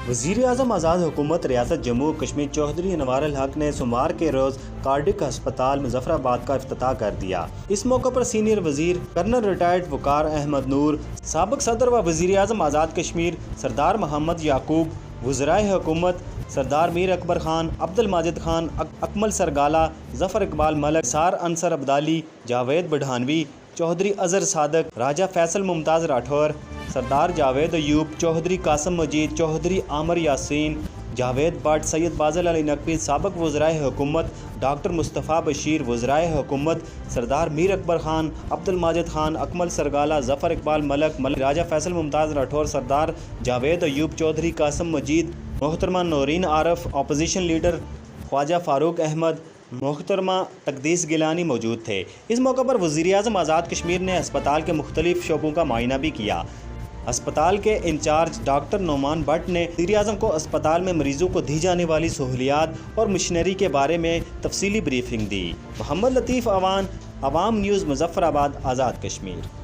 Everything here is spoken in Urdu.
وزیر اعظم آزاد حکومت ریاست جموں و کشمیر چودھری انوار الحق نے سوموار کے روز کارڈک ہسپتال مظفر آباد کا افتتاح کر دیا۔ اس موقع پر سینئر وزیر کرنل ریٹائرڈ وقار احمد نور، سابق صدر و وزیر اعظم آزاد کشمیر سردار محمد یعقوب، وزرائے حکومت سردار میر اکبر خان، عبد الماجد خان، اکمل سرگالہ، ظفر اقبال ملک، نثار انصر عبدالی، جاوید بڑھانوی، چودھری اظہر صادق، راجہ فیصل ممتاز راٹھور، سردار جاوید ایوب، چودھری قاسم مجید، چودھری عامر یاسین، جاوید بٹ، سید فاضل علی نقوی، سابق وزرائے حکومت ڈاکٹر مصطفیٰ بشیر، وزرائے حکومت سردار میر اکبر خان، عبد الماجد خان، اکمل سرگالہ، ظفر اقبال ملک، راجہ فیصل ممتاز راٹھور، سردار جاوید ایوب، چودھری قاسم مجید، محترمہ نورین عارف، اپوزیشن لیڈر خواجہ فاروق احمد، محترمہ تقدیس گیلانی موجود تھے۔ اس موقع پر وزیر اعظم آزاد کشمیر نے ہسپتال کے مختلف شعبوں کا معائنہ بھی کیا۔ ہسپتال کے انچارج ڈاکٹر نعمان بٹ نے وزیر اعظم کو ہسپتال میں مریضوں کو دی جانے والی سہولیات اور مشینری کے بارے میں تفصیلی بریفنگ دی۔ محمد لطیف عوان، عوام نیوز، مظفر آباد، آزاد کشمیر۔